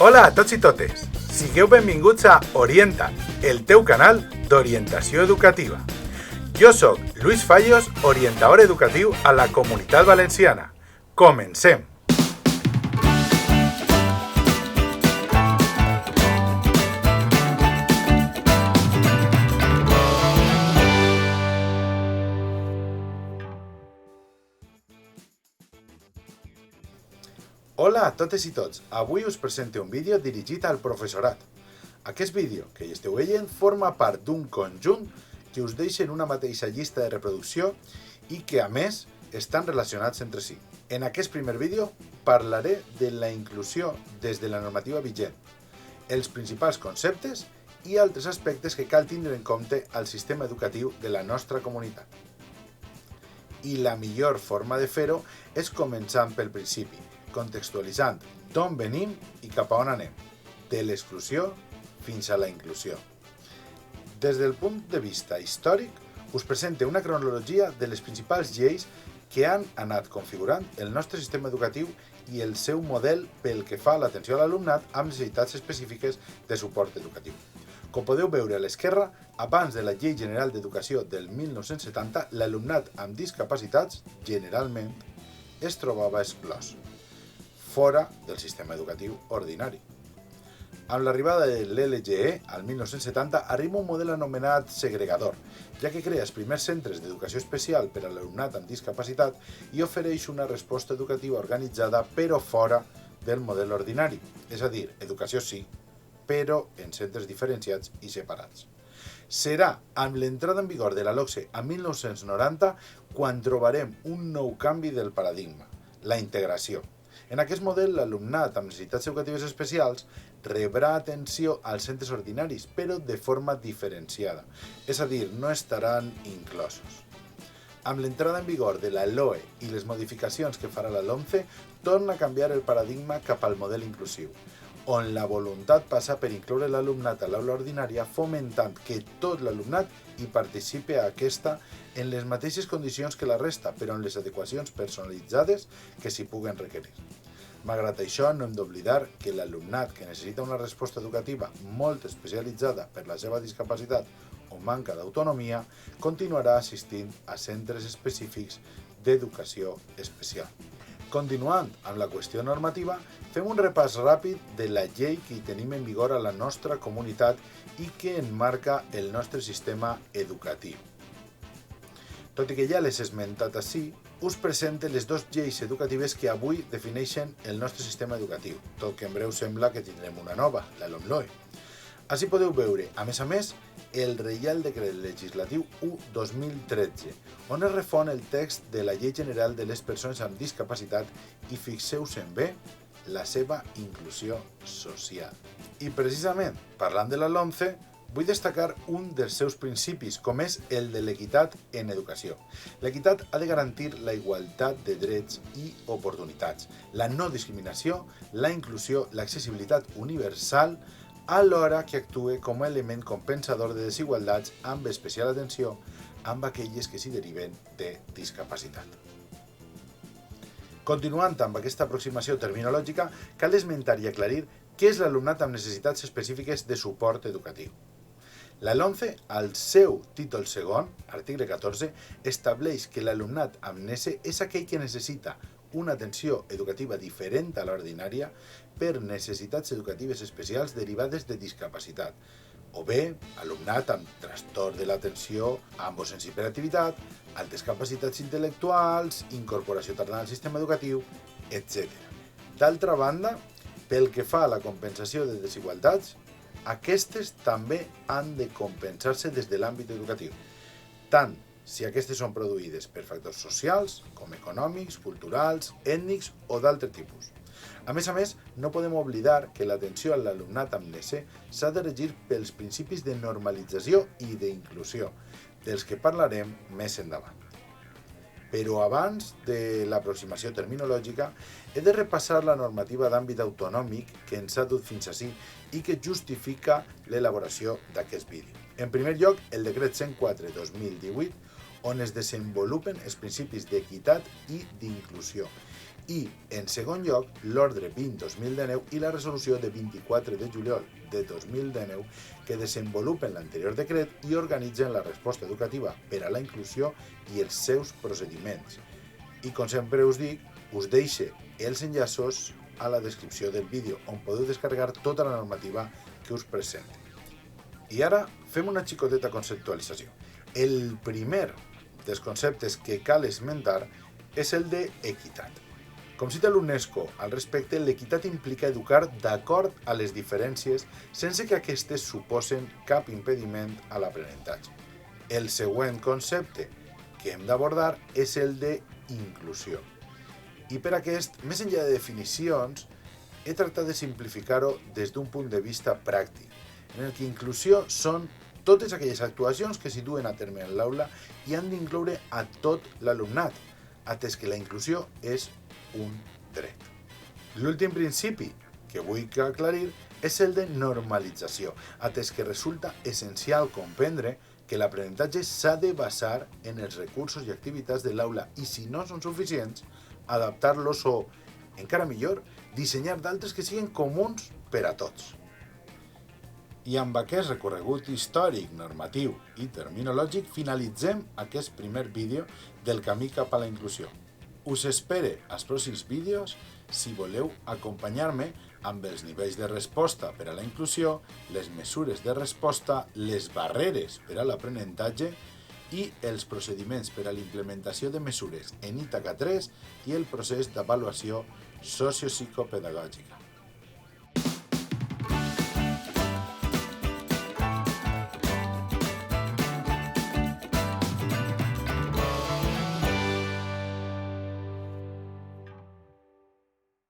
Hola a tots i totes! Sigueu benvinguts a Orienta't, el teu canal d'orientació educativa. Jo sóc Luis Fallos, orientador educatiu a la Comunitat Valenciana. Comencem! Hola a totes i tots! Avui us presento un vídeo dirigit al professorat. Aquest vídeo que hi esteu veient forma part d'un conjunt que us deixa en una mateixa llista de reproducció i que, a més, estan relacionats entre si. En aquest primer vídeo parlaré de la inclusió des de la normativa vigent, els principals conceptes i altres aspectes que cal tindre en compte al sistema educatiu de la nostra comunitat. I la millor forma de fer-ho és començant pel principi, contextualitzant d'on venim i cap a on anem, de l'exclusió fins a la inclusió. Des del punt de vista històric, us presento una cronologia de les principals lleis que han anat configurant el nostre sistema educatiu i el seu model pel que fa a l'atenció a l'alumnat amb necessitats específiques de suport educatiu. Com podeu veure a l'esquerra, abans de la Llei General d'Educació del 1970, l'alumnat amb discapacitats, generalment, es trobava exclòs, fora del sistema educatiu ordinari. Amb l'arribada de l'LGE, al 1970, arriba un model anomenat segregador, ja que crea els primers centres d'educació especial per a l'alumnat amb discapacitat i ofereix una resposta educativa organitzada però fora del model ordinari, és a dir, educació sí, però en centres diferenciats i separats. Serà amb l'entrada en vigor de la LOCSE a 1990 quan trobarem un nou canvi del paradigma, la integració. En aquest model, l'alumnat amb necessitats educatives especials rebrà atenció als centres ordinaris, però de forma diferenciada, és a dir, no estaran inclosos. Amb l'entrada en vigor de la LOE i les modificacions que farà la LOMCE, torna a canviar el paradigma cap al model inclusiu, on la voluntat passa per incloure l'alumnat a l'aula ordinària fomentant que tot l'alumnat hi participi a aquesta en les mateixes condicions que la resta, però amb les adequacions personalitzades que s'hi puguen requerir. Malgrat això, no hem d'oblidar que l'alumnat que necessita una resposta educativa molt especialitzada per la seva discapacitat o manca d'autonomia continuarà assistint a centres específics d'educació especial. Continuant amb la qüestió normativa, fem un repàs ràpid de la llei que hi tenim en vigor a la nostra comunitat i que enmarca el nostre sistema educatiu. Tot i que ja les he esmentat ací, us presento les dues lleis educatives que avui defineixen el nostre sistema educatiu, tot que en breu sembla que tindrem una nova, la LOMLOE. Ací podeu veure, a més, el Reial Decret Legislatiu 1/2013, on es refon el text de la Llei General de les Persones amb Discapacitat i fixeu-se'n bé la seva inclusió social. I precisament, parlant de la LOMCE, vull destacar un dels seus principis, com és el de l'equitat en educació. L'equitat ha de garantir la igualtat de drets i oportunitats, la no discriminació, la inclusió, l'accessibilitat universal, alhora que actue com a element compensador de desigualtats amb especial atenció amb aquelles que s'hi deriven de discapacitat. Continuant amb aquesta aproximació terminològica, cal esmentar i aclarir què és l'alumnat amb necessitats específiques de suport educatiu. La LOMCE, al seu títol segon, article 14, estableix que l'alumnat amb NESE és aquell que necessita una atenció educativa diferent a l'ordinària per necessitats educatives especials derivades de discapacitat, o bé alumnat amb trastorn de l'atenció amb o sense hiperactivitat, altes capacitats intel·lectuals, incorporació tardana al sistema educatiu, etc. D'altra banda, pel que fa a la compensació de desigualtats, aquestes també han de compensar-se des de l'àmbit educatiu, tant si aquestes són produïdes per factors socials, com econòmics, culturals, ètnics o d'altre tipus. A més, no podem oblidar que l'atenció a l'alumnat amb NESE s'ha de regir pels principis de normalització i d'inclusió, dels que parlarem més endavant. Però abans de l'aproximació terminològica, he de repassar la normativa d'àmbit autonòmic que ens ha dut fins ací i que justifica l'elaboració d'aquest vídeo. En primer lloc, el decret 104/2018, on es desenvolupen els principis d'equitat i d'inclusió, i, en segon lloc, l'Ordre 20-2019 i la resolució de 24 de juliol de 2019 que desenvolupen l'anterior decret i organitzen la resposta educativa per a la inclusió i els seus procediments. I com sempre us dic, us deixo els enllaços a la descripció del vídeo on podeu descarregar tota la normativa que us presento. I ara fem una xicoteta conceptualització. El primer dels conceptes que cal esmentar és el d'equitat. Com cita l'UNESCO al respecte, l'equitat implica educar d'acord a les diferències sense que aquestes suposen cap impediment a l'aprenentatge. El següent concepte que hem d'abordar és el d'inclusió. I per aquest, més enllà de definicions, he tractat de simplificar-ho des d'un punt de vista pràctic, en el que inclusió són totes aquelles actuacions que s'hi duen a terme en l'aula i han d'incloure a tot l'alumnat, atès que la inclusió és un dret. L'últim principi que vull aclarir és el de normalització, atès que resulta essencial comprendre que l'aprenentatge s'ha de basar en els recursos i activitats de l'aula i, si no són suficients, adaptar-los o, encara millor, dissenyar d'altres que siguin comuns per a tots. I amb aquest recorregut històric, normatiu i terminològic finalitzem aquest primer vídeo del camí cap a la inclusió. Us espere als pròxims vídeos si voleu acompanyar-me amb els nivells de resposta per a la inclusió, les mesures de resposta, les barreres per a l'aprenentatge i els procediments per a la implementació de mesures en Ítaca 3 i el procés d'avaluació sociopsicopedagògica.